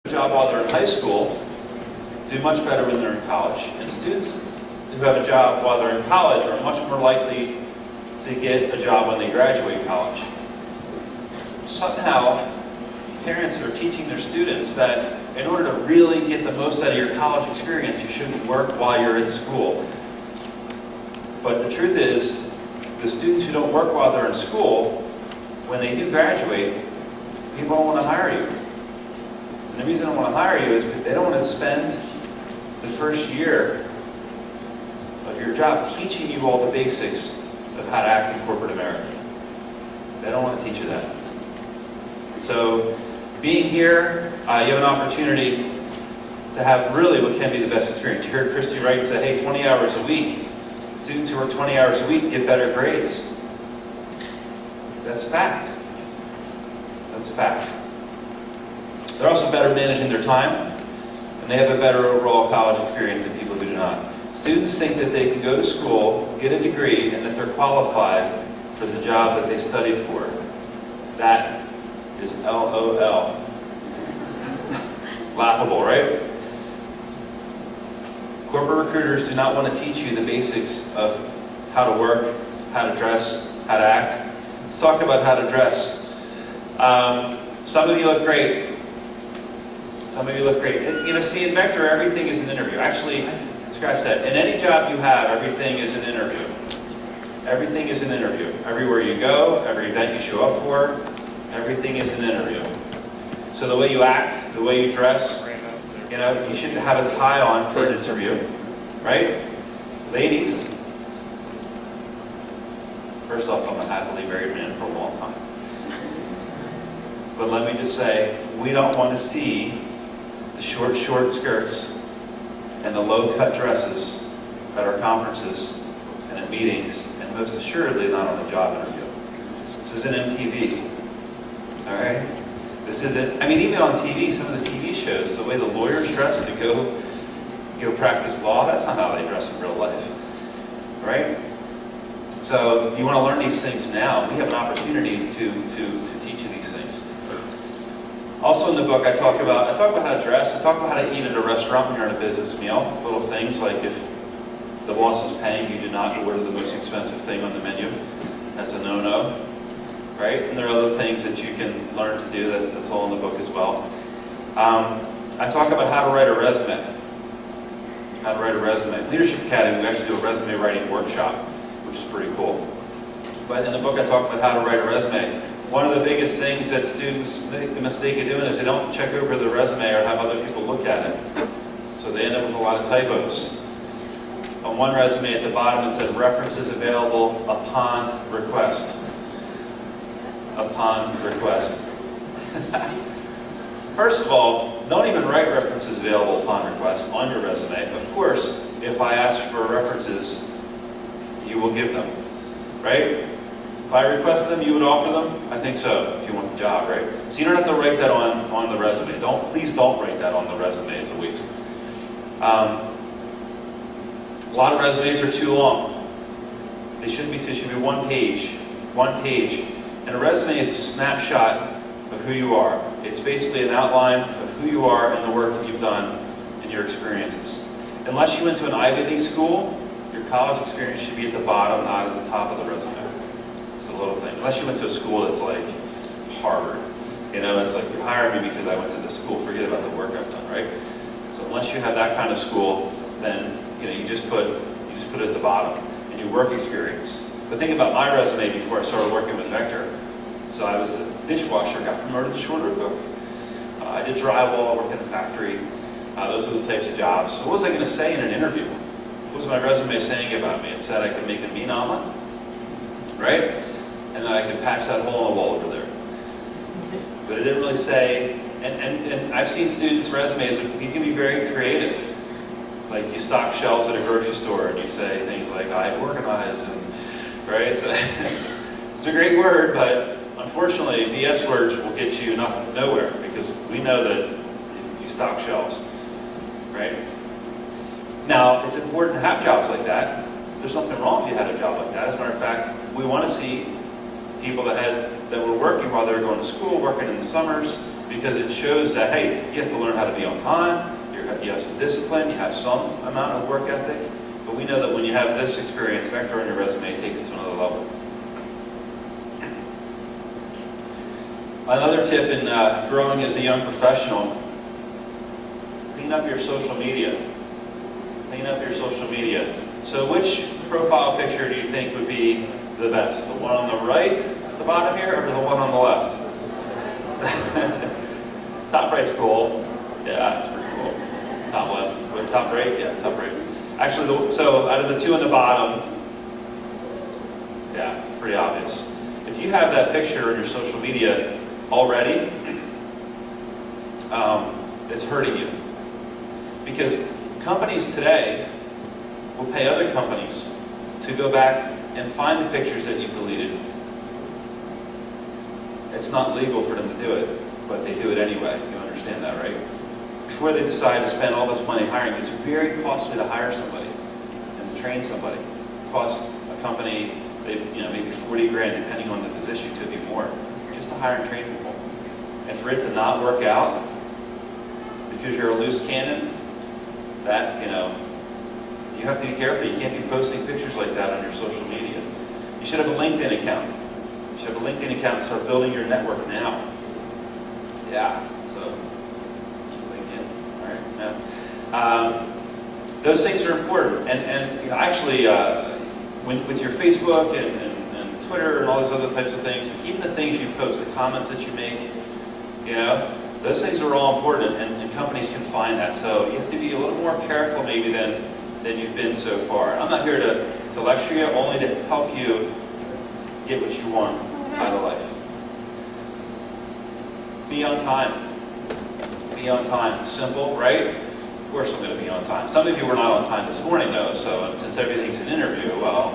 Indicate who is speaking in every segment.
Speaker 1: job while they're in high school do much better when they're in college. And students who have a job while they're in college are much more likely to get a job when they graduate college. Somehow, parents are teaching their students that in order to really get the most out of your college experience, you shouldn't work while you're in school. But the truth is, the students who don't work while they're in school, when they do graduate, people don't want to hire you. And the reason they don't want to hire you is they don't want to spend the first year of your job teaching you all the basics of how to act in corporate America. They don't want to teach you that. So being here, you have an opportunity to have really what can be the best experience. You heard Christy Wright say, hey, 20 hours a week. Students who work 20 hours a week get better grades. That's fact. That's fact. They're also better managing their time, and they have a better overall college experience than people who do not. Students think that they can go to school, get a degree, and that they're qualified for the job that they studied for. That is LOL. Laughable, right? Corporate recruiters do not want to teach you the basics of how to work, how to dress, how to act. Let's talk about how to dress. Some of you look great. Some of you look great. You know, see, in Vector, everything is an interview. Actually, scratch that. In any job you have, everything is an interview. Everything is an interview. Everywhere you go, every event you show up for, everything is an interview. So the way you act, the way you dress, you know, you should have a tie on for an interview, right? Ladies, first off, I'm a happily married man for a long time. But let me just say, we don't want to see the short skirts and the low-cut dresses at our conferences and at meetings, and most assuredly not on a job interview. This isn't MTV, all right? This isn't, I mean, even on TV, some of the TV shows, the way the lawyers dress to go practice law, that's not how they dress in real life, right? So you want to learn these things now. We have an opportunity to teach you these things. Also in the book, I talk about how to dress. I talk about how to eat at a restaurant when you're on a business meal. Little things like if the boss is paying, you do not order the most expensive thing on the menu. That's a no-no, right? And there are other things that you can learn to do that's all in the book as well. I talk about how to write a resume. How to write a resume. Leadership Academy, we actually do a resume writing workshop, which is pretty cool. But in the book, I talk about how to write a resume. One of the biggest things that students make the mistake of doing is they don't check over the resume or have other people look at it. So they end up with a lot of typos. On one resume at the bottom it said references available upon request. Upon request. First of all, don't even write references available upon request on your resume. Of course, if I ask for references, you will give them, right? If I request them, you would offer them? I think so, if you want the job, right? So you don't have to write that on the resume. Please don't write that on the resume, it's a waste. A lot of resumes are too long. They shouldn't be, it should be one page. And a resume is a snapshot of who you are. It's basically an outline of who you are and the work that you've done and your experiences. Unless you went to an Ivy League school, your college experience should be at the bottom, not at the top of the resume. It's a little thing. Unless you went to a school that's like Harvard. You know, it's like, you hire me because I went to this school, forget about the work I've done, right? So unless you have that kind of school, then you just put it at the bottom and your work experience. But think about my resume before I started working with Vector. So I was a dishwasher, got promoted to shorter cook. I did drywall, worked in a factory. Those are the types of jobs. So what was I going to say in an interview? What was my resume saying about me? It said I could make a mean omelet, right? And then I could patch that hole in the wall over there. But it didn't really say, and I've seen students' resumes, you can be very creative. Like you stock shelves at a grocery store and you say things like, I organize, and right? So, it's a great word, but unfortunately, BS words will get you nowhere because we know that you stock shelves, right? Now, it's important to have jobs like that. There's nothing wrong if you had a job like that. As a matter of fact, we want to see people that were working while they were going to school, working in the summers, because it shows that, hey, you have to learn how to be on time, you have some discipline, you have some amount of work ethic, but we know that when you have this experience, vector on your resume, it takes it to another level. Another tip in growing as a young professional, clean up your social media. Clean up your social media. So which profile picture do you think would be the best? The one on the right, at the bottom here, or the one on the left? Top right's cool. Yeah, it's pretty cool. Top left. Wait, top right? Yeah, top right. Actually, so out of the two on the bottom, yeah, pretty obvious. If you have that picture on your social media already, it's hurting you. Because companies today will pay other companies to go back and find the pictures that you've deleted. It's not legal for them to do it, but they do it anyway. You understand that, right? Before they decide to spend all this money hiring, it's very costly to hire somebody and to train somebody. It costs a company, maybe 40 grand, depending on the position, could be more, just to hire and train people. And for it to not work out because you're a loose cannon, that, you have to be careful. You can't be posting pictures like that on your social media. You should have a LinkedIn account. You should have a LinkedIn account and start building your network now. Yeah, so LinkedIn, all right, yeah. Those things are important. And actually, with your Facebook and Twitter and all those other types of things, even the things you post, the comments that you make, those things are all important, and companies can find that. So you have to be a little more careful maybe than you've been so far. I'm not here to lecture you, only to help you get what you want out of life. Be on time. Be on time. Simple, right? Of course I'm going to be on time. Some of you were not on time this morning though, so since everything's an interview, well,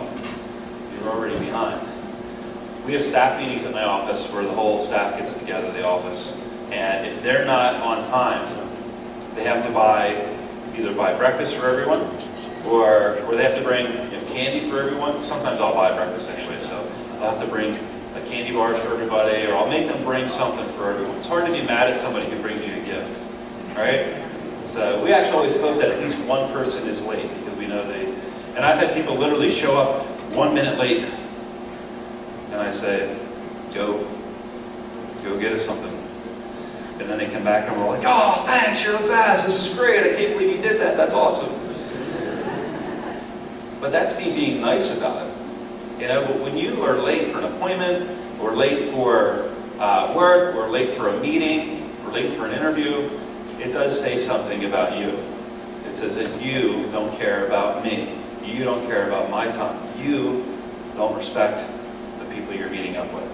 Speaker 1: you're already behind. We have staff meetings at my office where the whole staff gets together, the office, and if they're not on time, they have to either buy breakfast for everyone, or they have to bring candy for everyone. Sometimes I'll buy breakfast anyway, so I'll have to bring candy bars for everybody, or I'll make them bring something for everyone. It's hard to be mad at somebody who brings you a gift, all right? So we actually always hope that at least one person is late, because we know and I've had people literally show up 1 minute late, and I say, go get us something. And then they come back and we're like, oh, thanks, you're the best, this is great, I can't believe you did that, that's awesome. But that's me being nice about it. But when you are late for an appointment, or late for work, or late for a meeting, or late for an interview, it does say something about you. It says that you don't care about me. You don't care about my time. You don't respect the people you're meeting up with.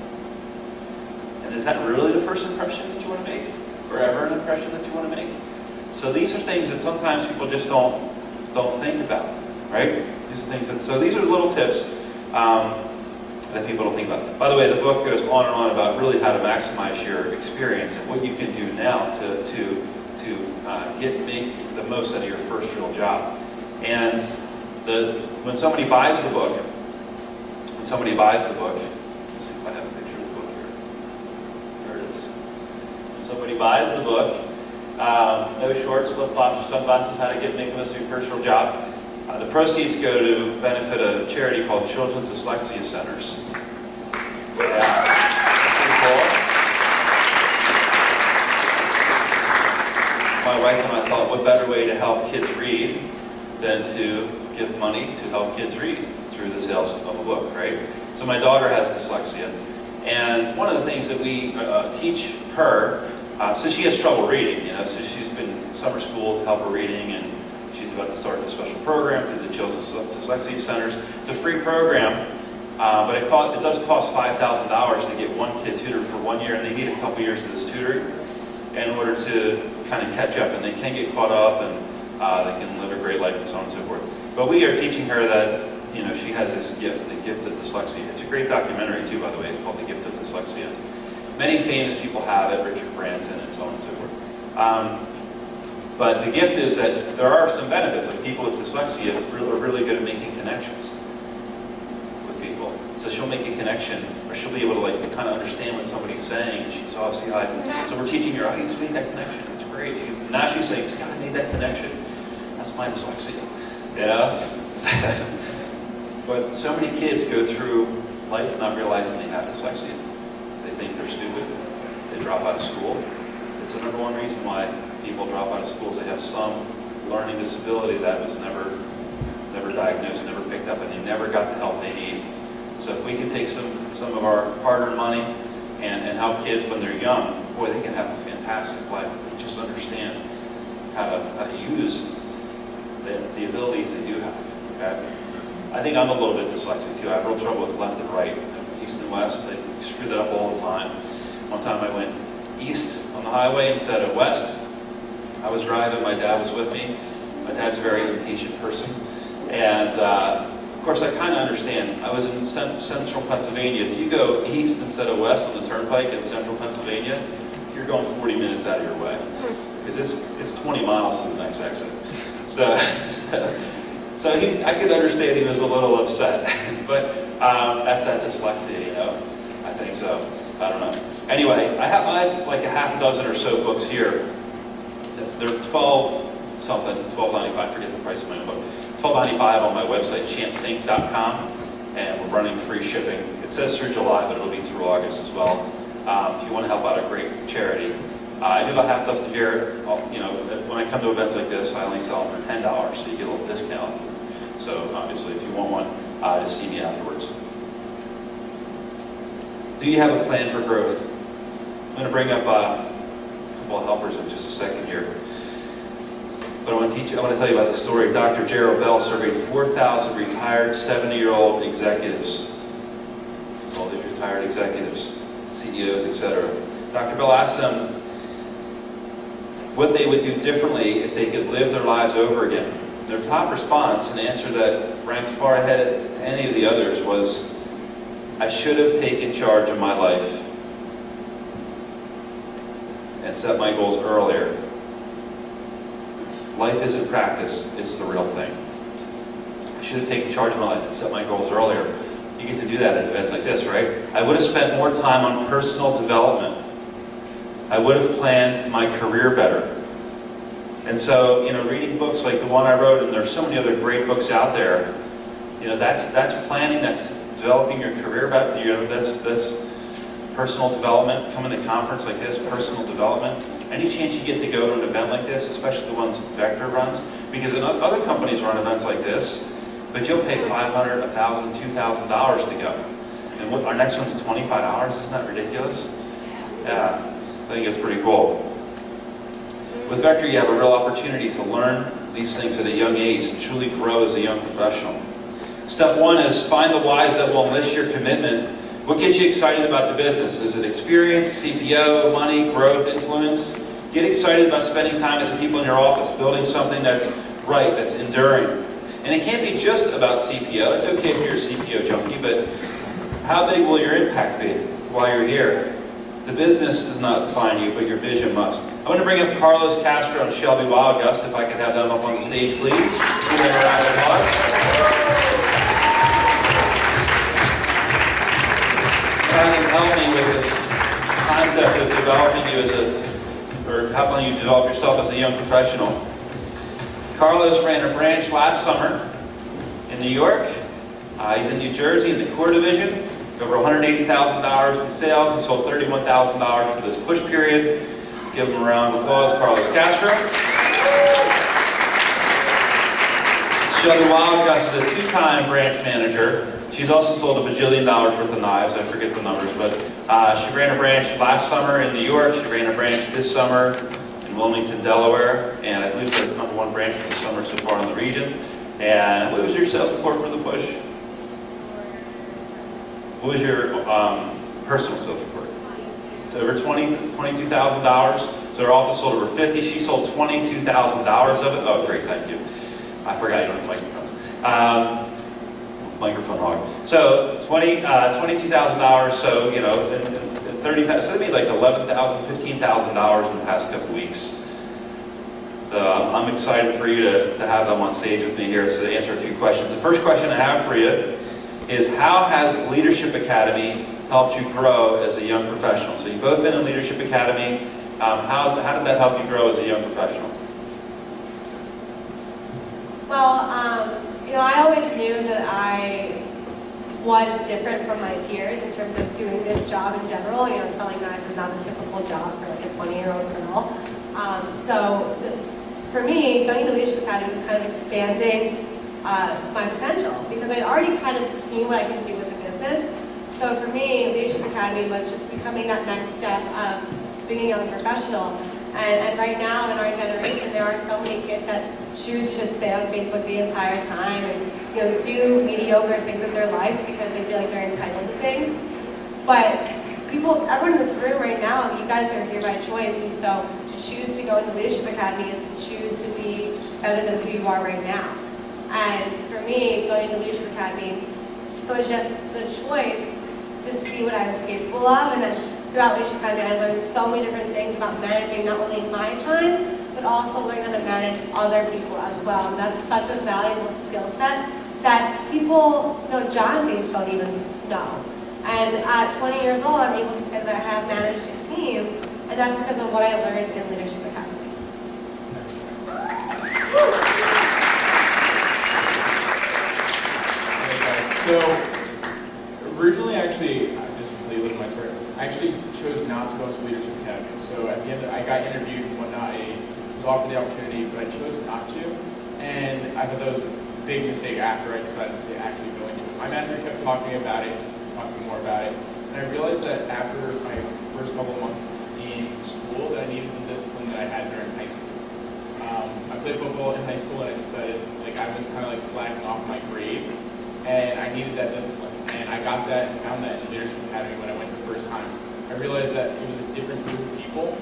Speaker 1: And is that really the first impression that you want to make? Or ever an impression that you want to make? So these are things that sometimes people just don't think about, right? These are things so these are little tips that people don't think about. By the way, the book goes on and on about really how to maximize your experience and what you can do now to make the most out of your first real job. And when somebody buys the book, let's see if I have a picture of the book here. There it is. When somebody buys the book, no shorts, flip-flops, or sunglasses, how to make the most of your first real job. The proceeds go to benefit a charity called Children's Dyslexia Centers. Yeah, pretty cool. My wife and I thought, what better way to help kids read than to give money to help kids read through the sales of a book, right? So my daughter has dyslexia, and one of the things that we teach her, so she has trouble reading, so she's been in summer school to help her reading, and she's about to start a special program through the Children's Dyslexia Centers. It's a free program, but it does cost $5,000 to get one kid tutored for 1 year, and they need a couple years of this tutoring in order to kind of catch up, and they can get caught up, and they can live a great life and so on and so forth. But we are teaching her that, she has this gift, the gift of dyslexia. It's a great documentary too, by the way, it's called The Gift of Dyslexia. Many famous people have it, Richard Branson and so on and so forth. But the gift is that there are some benefits. Like people with dyslexia are really good at making connections with people. So she'll make a connection, or she'll be able to like kind of understand what somebody's saying. And she's obviously like, so we're teaching her, oh, you just made that connection. It's great. Now she's saying, Scott, I made that connection. That's my dyslexia. You know? But so many kids go through life not realizing they have dyslexia. They think they're stupid. They drop out of school. It's the number one reason why people drop out of school is they have some learning disability that was never diagnosed, never picked up, and they never got the help they need. So if we can take some of our hard-earned money and help kids when they're young, boy, they can have a fantastic life if they just understand how to use the abilities they do have. Okay? I think I'm a little bit dyslexic too. I have real trouble with left and right, east and west. I screw that up all the time. One time I went east on the highway instead of west. I was driving, my dad was with me. My dad's a very impatient person. And of course I kind of understand. I was in central Pennsylvania. If you go east instead of west on the turnpike in central Pennsylvania, you're going 40 minutes out of your way. Because it's 20 miles to the next exit. So I could understand he was a little upset. But that's that dyslexia, you know. I think so. I don't know. Anyway, I have like a half a dozen or so books here. They're $12.95, I forget the price of my book. $12.95 on my website, champthink.com, and we're running free shipping. It says through July, but it'll be through August as well. If you want to help out a great charity. I do about half a dozen here. You know, when I come to events like this, I only sell them for $10, so you get a little discount. So obviously, if you want one, just see me afterwards. Do you have a plan for growth? I'm going to bring up a couple of helpers in just a second here. But I want to tell you about the story. Dr. Gerald Bell surveyed 4,000 retired 70-year-old executives. That's all these retired executives, CEOs, etc. Dr. Bell asked them what they would do differently if they could live their lives over again. Their top response, an answer that ranked far ahead of any of the others, was, I should have taken charge of my life and set my goals earlier. Life isn't practice, it's the real thing. I should have taken charge of my life and set my goals earlier. You get to do that at events like this, right? I would have spent more time on personal development. I would have planned my career better. And so, you know, reading books like the one I wrote, and there's so many other great books out there, you know, that's planning, that's developing your career better, you know, that's personal development. Coming to a conference like this, personal development. Any chance you get to go to an event like this, especially the ones Vector runs, because other companies run events like this, but you'll pay $500, $1,000, $2,000 to go. And our next one's $25, isn't that ridiculous? Yeah, I think it's pretty cool. With Vector, you have a real opportunity to learn these things at a young age and truly grow as a young professional. Step one is find the whys that will enlist your commitment. What gets you excited about the business? Is it experience, CPO, money, growth, influence? Get excited about spending time with the people in your office, building something that's right, that's enduring. And it can't be just about CPO. It's okay if you're a CPO junkie, but how big will your impact be while you're here? The business does not define you, but your vision must. I'm going to bring up Carlos Castro and Shelby Wildgust, if I could have them up on the stage, please. Give them a round of applause. Help me with this concept of developing you or helping you develop yourself as a young professional. Carlos ran a branch last summer in New York. He's in New Jersey in the core division. Over $180,000 in sales. He sold $31,000 for this push period. Let's give him a round of applause, Carlos Castro. Shelby Wildgust is a two-time branch manager. She's also sold $1 bajillion worth of knives. I forget the numbers, but she ran a branch last summer in New York. She ran a branch this summer in Wilmington, Delaware, and I believe the number one branch for the summer so far in the region. And what was your sales report for the push? What was your personal sales report? It's over $22,000. So her office sold over 50. She sold $22,000 of it. Oh, great, thank you. I forgot you don't have microphones. Microphone hog. So $22,000. So you know, and 30,000. So it'd be like $11,000, $15,000 in the past couple weeks. So I'm excited for you to have them on stage with me here to answer a few questions. The first question I have for you is how has Leadership Academy helped you grow as a young professional? So you've both been in Leadership Academy. How did that help you grow as a young professional?
Speaker 2: Well, I always knew that I was different from my peers in terms of doing this job in general. Selling knives is not a typical job for like a 20-year-old girl. So for me, going to Leadership Academy was kind of expanding my potential because I'd already kind of seen what I could do with the business. So for me, Leadership Academy was just becoming that next step of being a young professional. And right now in our generation, there are so many kids that choose to just stay on Facebook the entire time and do mediocre things with their life because they feel like they're entitled to things. But everyone in this room right now, you guys are here by choice, and so to choose to go into Leadership Academy is to choose to be better than who you are right now. And for me, going to Leadership Academy, it was just the choice to see what I was capable of, and then throughout Leadership Academy, I learned so many different things about managing not only my time, but also learning how to manage other people as well. And that's such a valuable skill set that people, John's age don't even know. And at 20 years old, I'm able to say that I have managed a team, and that's because of what I learned in Leadership Academy.
Speaker 3: So, originally, actually, this is a little bit of my story. I actually chose not to go to Leadership Academy. So at the end, I got interviewed and whatnot. I was offered the opportunity, but I chose not to. And I thought that was a big mistake after I decided to actually go into it. My manager kept talking to me about it, talking more about it. And I realized that after my first couple of months in school, that I needed the discipline that I had during high school. I played football in high school, and I decided I was kind of slacking off my grades, and I needed that discipline. And I got that and found that in Leadership Academy when I went the first time. I realized that it was a different group of people,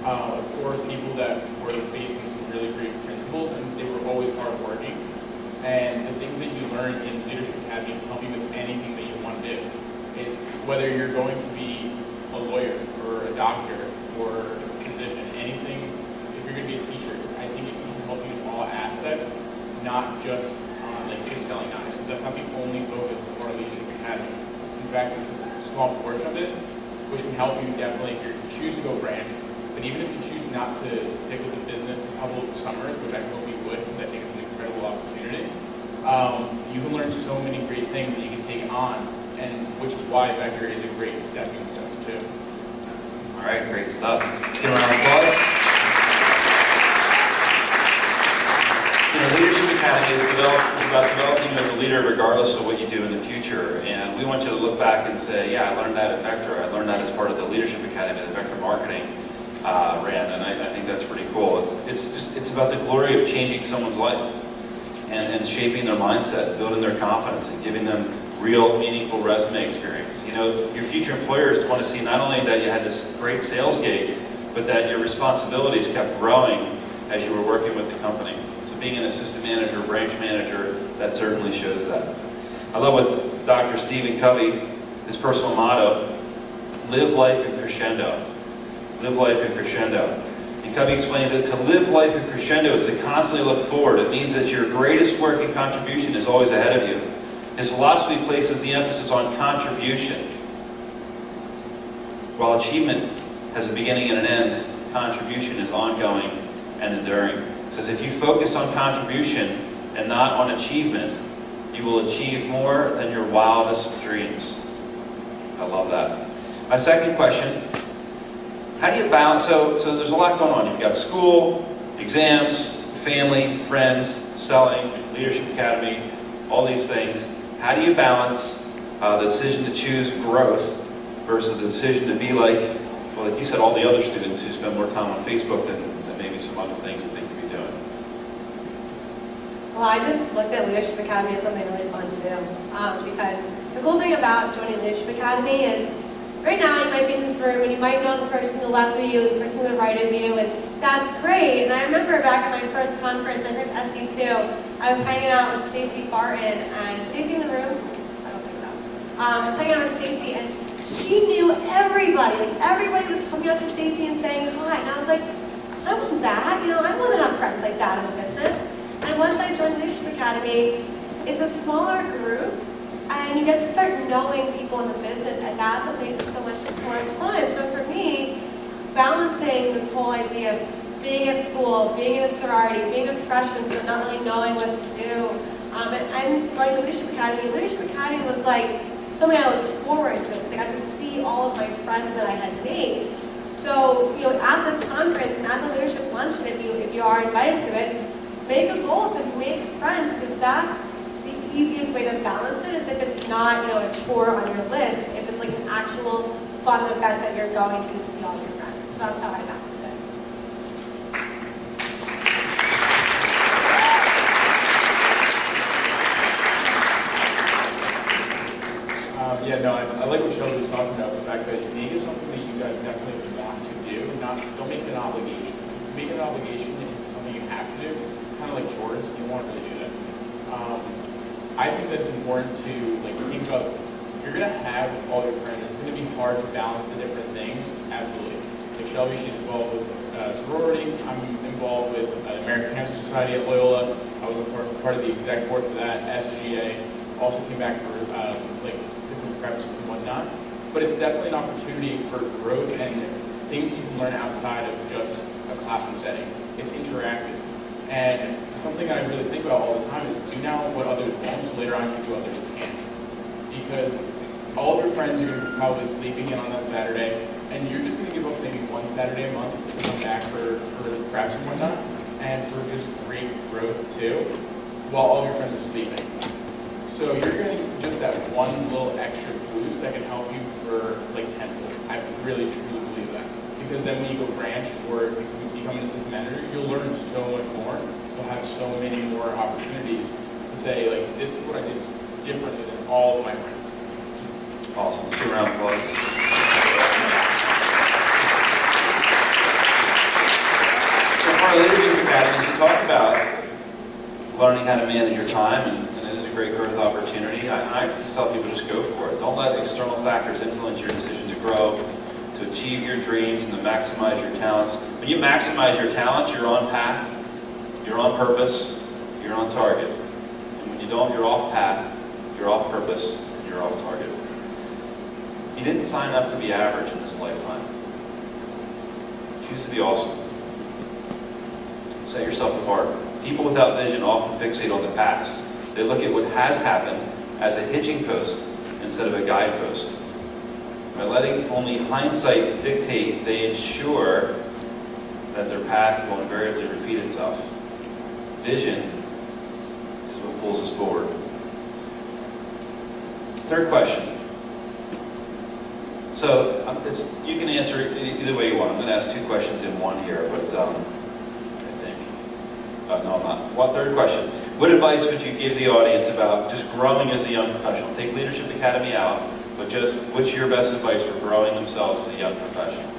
Speaker 3: a core of people that were based on some really great principles, and they were always hardworking. And the things that you learn in Leadership Academy help you with anything that you want to do. It's whether you're going to be a lawyer or a doctor or a physician, anything, if you're going to be a teacher, I think it can help you in all aspects, not just just selling knives, because that's not the only focus of our Leadership Academy. In fact, it's a small portion of it, which can help you definitely if you choose to go branch. But even if you choose not to stick with the business a couple of summers, which I hope you would, because I think it's an incredible opportunity, you can learn so many great things that you can take on, and which is why Vector is a great stepping stone too.
Speaker 1: All right, great stuff. Give a round of applause. Leadership Academy is about developing you as a leader regardless of what you do in the future. And we want you to look back and say, yeah, I learned that at Vector. I learned that as part of the Leadership Academy that Vector Marketing ran. And I think that's pretty cool. It's about the glory of changing someone's life and shaping their mindset, building their confidence, and giving them real, meaningful resume experience. Your future employers want to see not only that you had this great sales gig, but that your responsibilities kept growing as you were working with the company. So being an assistant manager, branch manager, that certainly shows that. I love what Dr. Stephen Covey, his personal motto, live life in crescendo. Live life in crescendo. And Covey explains that to live life in crescendo is to constantly look forward. It means that your greatest work and contribution is always ahead of you. His philosophy places the emphasis on contribution. While achievement has a beginning and an end, contribution is ongoing and enduring. It says if you focus on contribution and not on achievement, you will achieve more than your wildest dreams. I love that. My second question, how do you balance, so there's a lot going on. You've got school, exams, family, friends, selling, Leadership Academy, all these things. How do you balance the decision to choose growth versus the decision to be like you said, all the other students who spend more time on Facebook than maybe some other things that they could be doing?
Speaker 2: Well, I just looked at Leadership Academy as something really fun to do. Because the cool thing about joining Leadership Academy is, right now you might be in this room and you might know the person to the left of you, the person to the right of you, and that's great. And I remember back at my first conference, my first SC2, I was hanging out with Stacy Barton, and Stacy in the room? I don't think so. I was hanging out with Stacy, and she knew everybody. Everybody was coming up to Stacy and saying hi. And I was like, I want that. I want to have friends like that in the business. And once I joined Leadership Academy, it's a smaller group, And you get to start knowing people in the business, and that's what makes it so much more fun. So for me, balancing this whole idea of being at school, being in a sorority, being a freshman, so not really knowing what to do, and going to Leadership Academy. Leadership Academy was like something I was forward to, because I got to see all of my friends that I had made. So, at this conference and at the leadership luncheon, if you are invited to it, make a goal to make friends, because that's the easiest way to balance it. Is if it's not, a chore on your list, if it's like an actual fun event that you're going to see all your friends. So that's how I balance it.
Speaker 3: I like what Shelby was talking about, the fact that make it something that you guys definitely want to do, don't make it an obligation. Make it an obligation and something you have to do. It's kind of like chores, you don't want to really do that. I think that it's important to think about, you're going to have all your friends, it's going to be hard to balance the different things, absolutely. Like Shelby, she's involved with sorority, I'm involved with the American Cancer Society at Loyola, I was a part of the exec board for that, SGA, also came back for different preps and whatnot. But it's definitely an opportunity for growth and things you can learn outside of just a classroom setting. It's interactive. And something I really think about all the time is do now what others won't, so later on you can do others can't. Because all of your friends are going to be probably sleeping in on that Saturday, and you're just going to give up maybe one Saturday a month to come back for preps and whatnot, and for just great growth too, while all of your friends are sleeping. So you're going to get just that one little extra boost that can help you for tenfold. I really truly believe that. Because then when you go branch or become an assistant manager, you'll learn so much more. You'll have so many more opportunities to say, this is what I did differently than all of my friends.
Speaker 1: Awesome. Let's give a round of applause. So for our leadership academies, we talk about learning how to manage your time, and it is a great growth opportunity. I just tell people, just go for it. Don't let external factors influence your decision to grow, to achieve your dreams, and to maximize your talents. When you maximize your talents, you're on path, you're on purpose, you're on target. And when you don't, you're off path, you're off purpose, and you're off target. You didn't sign up to be average in this lifetime. Choose to be awesome. Set yourself apart. People without vision often fixate on the past. They look at what has happened as a hitching post instead of a guidepost. By letting only hindsight dictate, they ensure that their path will invariably repeat itself. Vision is what pulls us forward. Third question. So you can answer it either way you want. I'm going to ask two questions in one here, but I think, no, I'm not. Well, third question. What advice would you give the audience about just growing as a young professional? Take Leadership Academy out, but just what's your best advice for growing themselves as a young professional?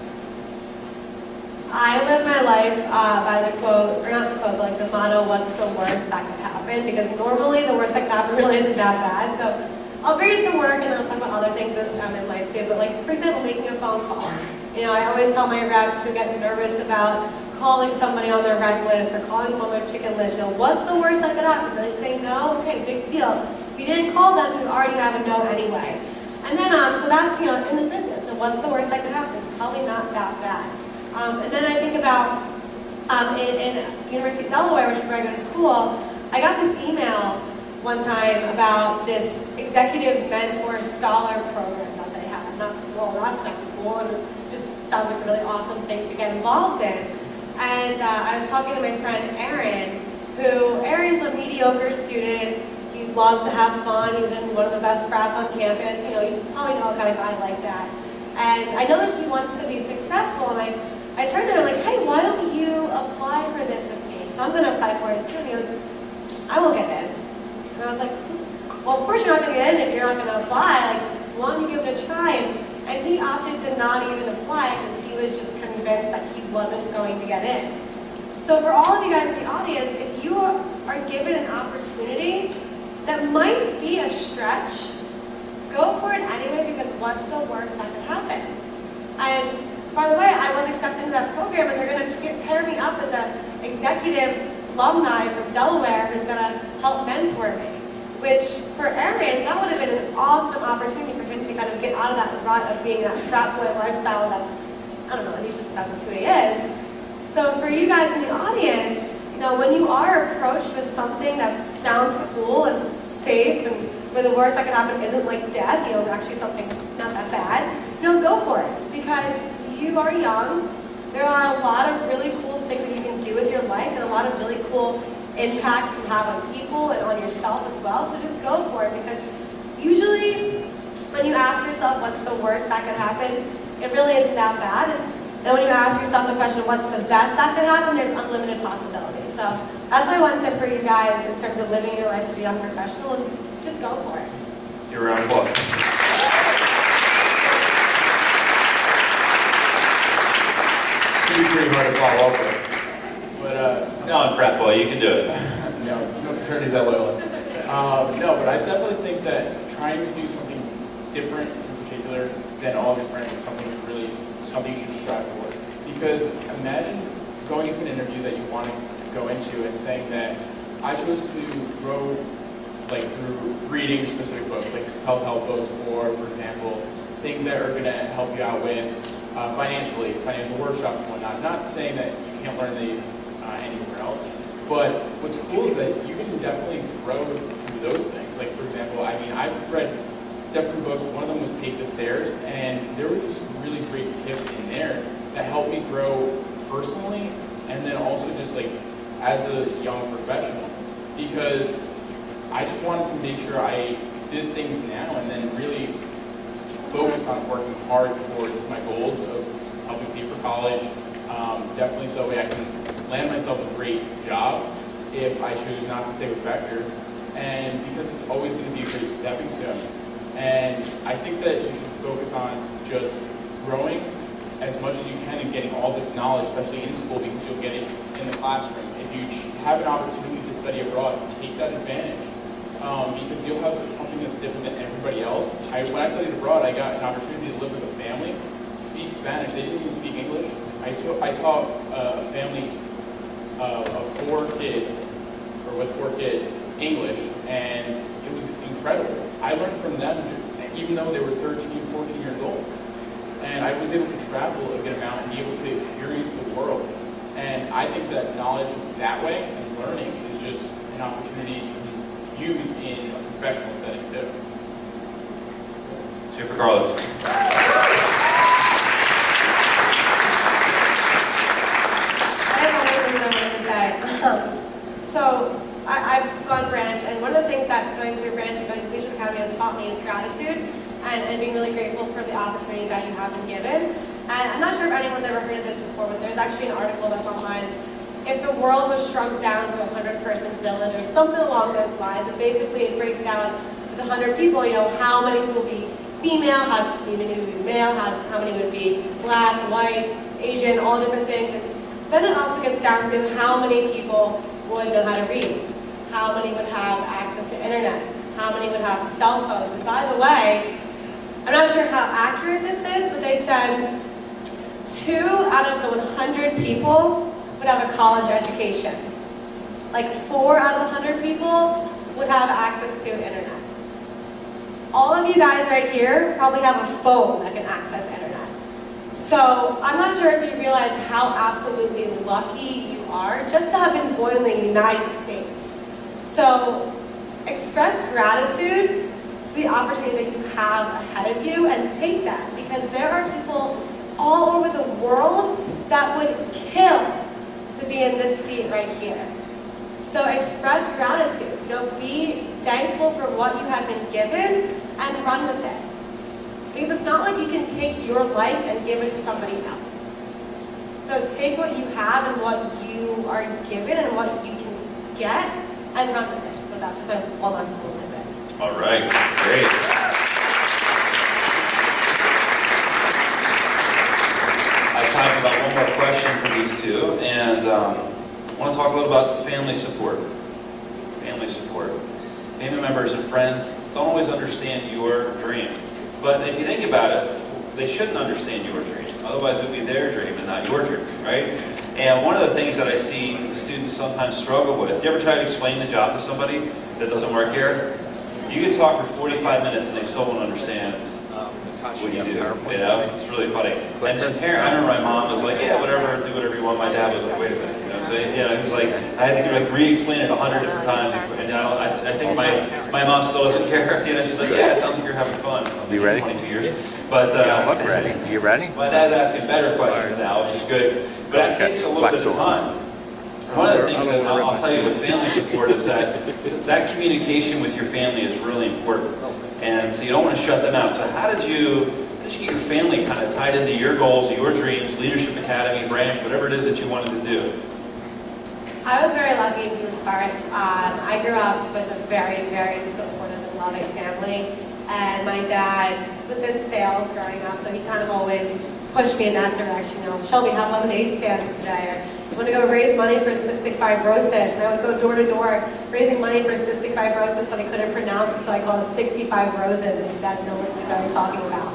Speaker 2: I live my life by the quote, or not the quote, but the motto, what's the worst that could happen? Because normally the worst that could happen really isn't that bad. So I'll bring it to work and then I'll talk about other things that I'm in life too. But for example, making a phone call. I always tell my reps who get nervous about calling somebody on their rec list or calling someone on their chicken list, what's the worst that could happen? They say no, okay, big deal. If you didn't call them, you already have a no anyway. And then, so that's, in the business. So what's the worst that could happen? It's probably not that bad. And then I think about, in University of Delaware, which is where I go to school, I got this email one time about this executive mentor scholar program that they have. And I was like, well, that sounds cool, and it just sounds like a really awesome thing to get involved in. And I was talking to my friend Aaron, Aaron's a mediocre student. He loves to have fun. He's in one of the best frats on campus. You probably know a kind of guy like that. And I know that he wants to be successful, and I turned to him, I'm like, hey, why don't you apply for this with me? So I'm going to apply for it too. And he goes, I won't get in. And I was like, well, of course you're not going to get in if you're not going to apply. Why don't you give it a try? And he opted to not even apply because he was just convinced that he wasn't going to get in. So for all of you guys in the audience, if you are given an opportunity that might be a stretch, go for it anyway, because what's the worst that could happen? And by the way, I was accepted into that program, and they're going to pair me up with an executive alumni from Delaware who's going to help mentor me. which for Aaron, that would have been an awesome opportunity for him to kind of get out of that rut of being that frat boy lifestyle that's, I don't know, that's just who he is. So for you guys in the audience, when you are approached with something that sounds cool and safe and where the worst that could happen isn't like death, actually something not that bad, go for it. Because you are young, there are a lot of really cool things that you can do with your life and a lot of really cool impacts you have on people and on yourself as well. So just go for it, because usually when you ask yourself what's the worst that could happen, it really isn't that bad. And then when you ask yourself the question, what's the best that could happen, there's unlimited possibilities. So that's my one tip for you guys in terms of living your life as a young professional is just go for it.
Speaker 1: You're around the block.
Speaker 3: It'd be pretty hard to follow up with. But,
Speaker 1: No, I'm frat boy, you can do it.
Speaker 3: no fraternities at Loyola. No, but I definitely think that trying to do something different in particular than all of your friends is something you should strive for. Because imagine going into an interview that you want to go into and saying that I chose to grow through reading specific books, like self-help books, or for example, things that are going to help you out with financial workshops and whatnot. Not saying that you can't learn these anywhere else, but what's cool is that you can definitely grow through those things. Like for example, I've read different books. One of them was Take the Stairs, and there were just really great tips in there that helped me grow personally, and then also just as a young professional, because I just wanted to make sure I did things now and then really focus on working hard towards my goals of helping pay for college, definitely so that I can land myself a great job if I choose not to stay with Vector, and because it's always going to be a great stepping stone. And I think that you should focus on just growing as much as you can and getting all this knowledge, especially in school, because you'll get it in the classroom. If you have an opportunity to study abroad, take that advantage. Because you'll have something that's different than everybody else. When I studied abroad, I got an opportunity to live with a family, speak Spanish. They didn't even speak English. I taught a family of 4 kids, or with 4 kids, English, and it was incredible. I learned from them, even though they were 13, 14 years old. And I was able to travel a good amount and be able to experience the world. And I think that knowledge that way and learning is just an opportunity you can use in a professional setting too.
Speaker 1: Super Carlos.
Speaker 2: I have one more thing I wanted to say. So I've gone branch, and one of the things that going through branch and going to Leadership Academy has taught me is gratitude and being really grateful for the opportunities that you have been given. And I'm not sure if anyone's ever heard of this before, but there's actually an article that's online. If the world was shrunk down to a 100-person village or something along those lines, and basically it breaks down with 100 people, how many people would be female, how many would be male, how many would be black, white, Asian, all different things. And then it also gets down to how many people would know how to read, how many would have access to internet, how many would have cell phones. And by the way, I'm not sure how accurate this is, but they said 2 out of the 100 people would have a college education. 4 out of 100 people would have access to internet. All of you guys right here probably have a phone that can access internet. So I'm not sure if you realize how absolutely lucky you are just to have been born in the United States. So express gratitude to the opportunities that you have ahead of you and take that, because there are people all over the world that would kill to be in this seat right here. So express gratitude. Be thankful for what you have been given and run with it. Because it's not like you can take your life and give it to somebody else. So take what you have and what you are given and what you can get and run with it. So that's just my one last little tidbit.
Speaker 1: All right, great. I have time for about one more question for these two, and I want to talk a little about family support. Family support. Family members and friends don't always understand your dream. But if you think about it, they shouldn't understand your dream. Otherwise, it would be their dream and not your dream, right? And one of the things that I see the students sometimes struggle with, do you ever try to explain the job to somebody that doesn't work here? You can talk for 45 minutes and they still won't understand what you do. You know, it's really funny. And then I remember my mom was like, yeah, whatever, do whatever you want. My dad was like, wait a minute. You know, so he was like, I had to re-explain it 100 different times. And I think my mom still doesn't care. You know, she's like, yeah, it sounds like you're having fun.
Speaker 4: You ready?
Speaker 1: 22 years. But
Speaker 4: You don't look ready. You ready?
Speaker 1: my dad's asking better questions now, which is good. But it takes a little bit of time. One of the things that I'll tell you with family support is that communication with your family is really important. And so you don't want to shut them out. So how did you get your family kind of tied into your goals, your dreams, Leadership Academy, branch, whatever it is that you wanted to do?
Speaker 2: I was very lucky from the start. I grew up with a very, very supportive and loving family. And my dad was in sales growing up, so he kind of always pushed me in that direction. You know, Shelby, have lemonade stands today. Or, I want to go raise money for cystic fibrosis. And I would go door to door raising money for cystic fibrosis, but I couldn't pronounce it, so I called it 65 roses instead of knowing what I was talking about.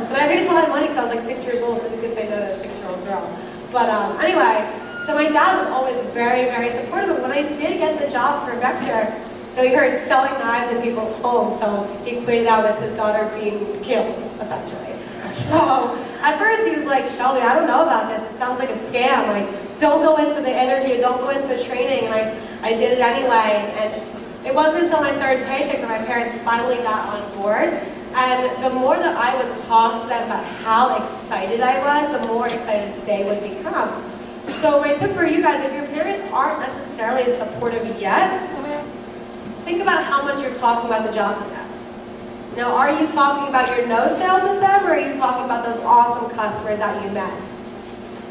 Speaker 2: But I raised a lot of money because I was like 6 years old, so you could say no to a 6-year-old girl. But anyway, so my dad was always very, very supportive. But when I did get the job for Vector, you heard selling knives in people's homes, so he equated that with his daughter being killed, essentially. So at first he was like, Shelby, I don't know about this. It sounds like a scam. Like, don't go in for the interview, don't go in for the training. And I did it anyway. And it wasn't until my 3rd paycheck that my parents finally got on board. And the more that I would talk to them about how excited I was, the more excited they would become. So my tip for you guys, if your parents aren't necessarily supportive yet, think about how much you're talking about the job with them. Now, are you talking about your no sales with them, or are you talking about those awesome customers that you met?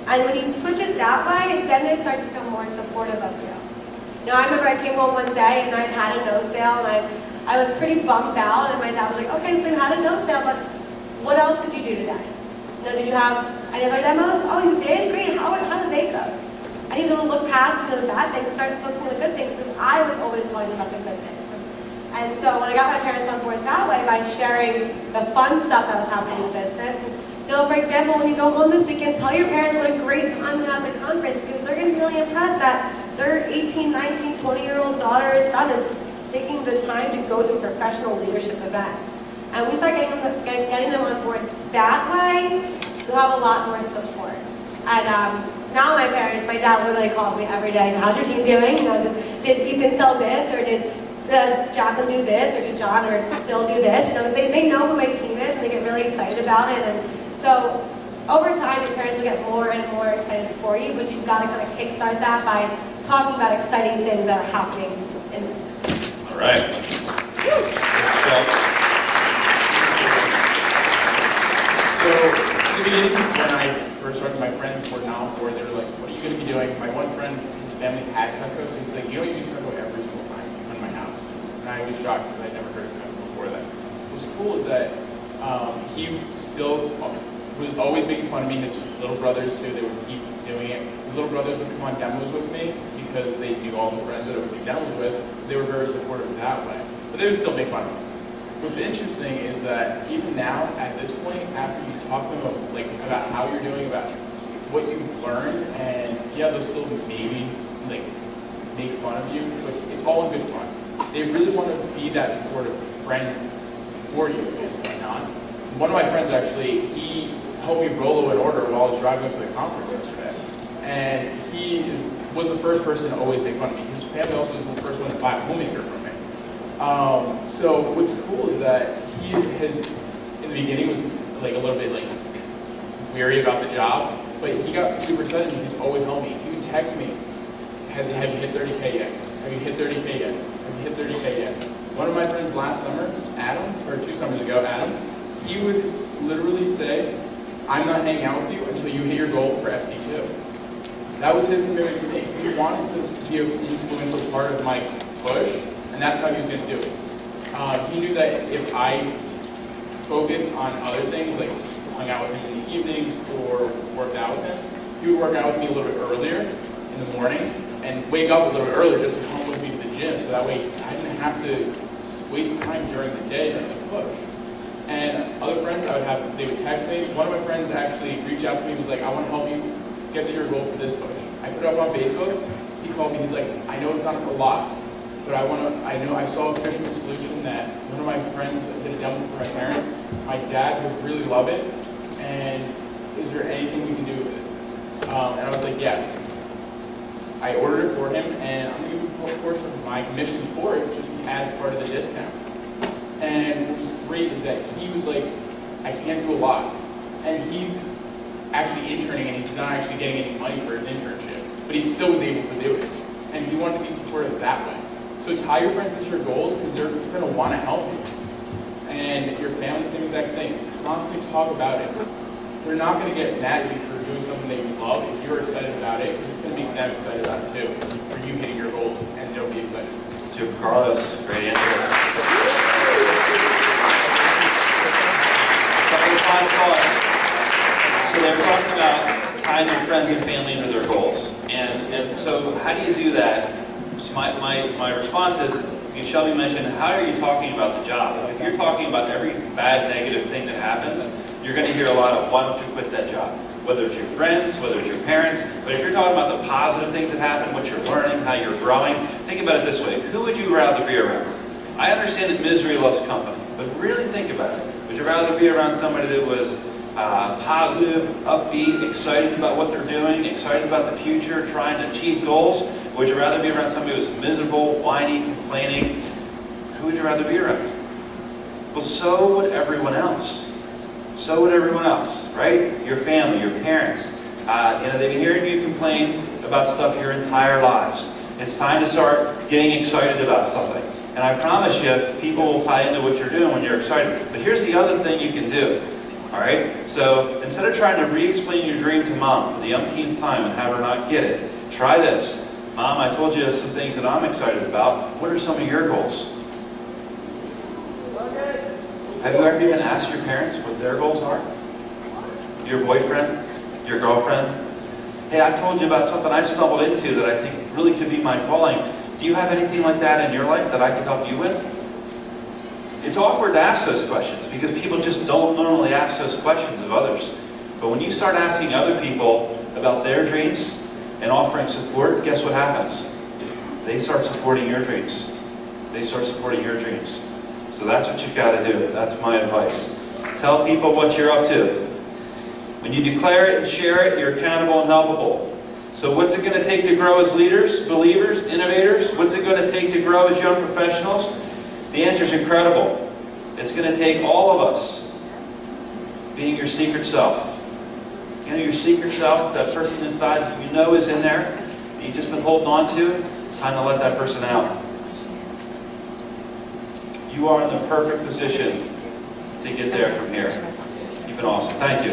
Speaker 2: And when you switch it that way, then they start to become more supportive of you. Now, I remember I came home one day and I had a no sale, and I was pretty bummed out, and my dad was like, okay, so you had a no sale, but what else did you do today? Now, did you have any other demos? Oh, you did? Great. How did they go? I needed to look past the bad things and start focusing on the good things, because I was always learning about the good things. And so when I got my parents on board that way, by sharing the fun stuff that was happening in the business, for example, when you go home this weekend, tell your parents what a great time you had at the conference, because they're going to be really impressed that their 18, 19, 20-year-old daughter or son is taking the time to go to a professional leadership event. And we start getting them on board that way, you'll have a lot more support. And now my dad literally calls me every day, how's your team doing? Did Ethan sell this, or did Jacqueline do this, or did John or Bill do this? They know who my team is, and they get really excited about it. And so over time, your parents will get more and more excited for you, but you've got to kind of kickstart that by talking about exciting things that are happening in the business.
Speaker 1: All right.
Speaker 3: So, in the beginning, when I first started, my friends were not on board. They were like, what are you going to be doing? My one friend, his family had Cutco, so he's like, you don't use Cutco every single time you come to my house. And I was shocked because I'd never heard of Cutco before that. What's cool is that he still was always making fun of me. His little brothers, too, they would keep doing it. His little brothers would come on demos with me because they knew all the friends that I would do demos with. They were very supportive that way. But they would still make fun of me. What's interesting is that even now, at this point, after you talk to them about how you're doing, about what you've learned, and yeah, they'll still maybe make fun of you, but it's all in good fun. They really want to be that supportive friend for you and whatnot. One of my friends actually, he helped me roll an order while I was driving up to the conference yesterday, and he was the first person to always make fun of me. His family also was the first one to buy a homemaker from me. So what's cool is that he has, in the beginning, was a little bit weary about the job, but he got super excited and he's always helped me. He would text me, have you hit 30K yet? Have you hit 30K yet? Have you hit 30K yet? One of my friends last summer, Adam, or 2 summers ago, Adam, he would literally say, I'm not hanging out with you until you hit your goal for FC2. That was his commitment to me. He wanted to be an influential part of my push, and that's how he was going to do it. He knew that if I focused on other things, like hung out with him in the evenings or worked out with him, he would work out with me a little bit earlier in the mornings and wake up a little bit earlier just to come with me to the gym, so that way I didn't have to waste time during the day during the push. And other friends they would text me. One of my friends actually reached out to me and was like, I want to help you get to your goal for this push. I put it up on Facebook. He called me, he's like, I know it's not a lot, but but I saw a fisherman's solution that one of my friends did a demo for my parents. My dad would really love it, and is there anything we can do with it? And I was like, yeah. I ordered it for him, and I'm going to give him a portion of my commission for it, just as part of the discount. And what was great is that he was like, I can't do a lot. And he's actually interning, and he's not actually getting any money for his internship, but he still was able to do it. And he wanted to be supportive that way. So tie your friends into your goals, because they're going to want to help you. And your family, same exact thing. Constantly talk about it. They're not going to get mad at you for doing something that you love if you're excited about it, because it's going to make them excited about it too, for you hitting your goals, and they'll be excited.
Speaker 1: Super, Carlos, great answer. Couple of final thoughts. So they were talking about tying their friends and family into their goals. And so how do you do that? So my response is, Shelby mentioned, how are you talking about the job? If you're talking about every bad, negative thing that happens, you're going to hear a lot of, why don't you quit that job? Whether it's your friends, whether it's your parents, but if you're talking about the positive things that happen, what you're learning, how you're growing, think about it this way. Who would you rather be around? I understand that misery loves company, but really think about it. Would you rather be around somebody that was positive, upbeat, excited about what they're doing, excited about the future, trying to achieve goals? Or would you rather be around somebody who's miserable, whiny, complaining? Who would you rather be around? Well, so would everyone else. So would everyone else, right? Your family, your parents. They've been hearing you complain about stuff your entire lives. It's time to start getting excited about something. And I promise you, people will tie into what you're doing when you're excited. But here's the other thing you can do. All right? So instead of trying to re-explain your dream to mom for the umpteenth time and have her not get it, try this. Mom, I told you some things that I'm excited about. What are some of your goals? Have you ever even asked your parents what their goals are? Your boyfriend? Your girlfriend? Hey, I've told you about something I've stumbled into that I think really could be my calling. Do you have anything like that in your life that I can help you with? It's awkward to ask those questions because people just don't normally ask those questions of others. But when you start asking other people about their dreams and offering support, guess what happens? They start supporting your dreams. They start supporting your dreams. So that's what you've got to do. That's my advice. Tell people what you're up to. When you declare it and share it, you're accountable and helpable. So what's it going to take to grow as leaders, believers, innovators? What's it going to take to grow as young professionals? The answer is incredible. It's going to take all of us being your secret self. You know, your secret self, that person inside you know is in there, that you've just been holding on to, it's time to let that person out. You are in the perfect position to get there from here. You've been awesome. Thank you.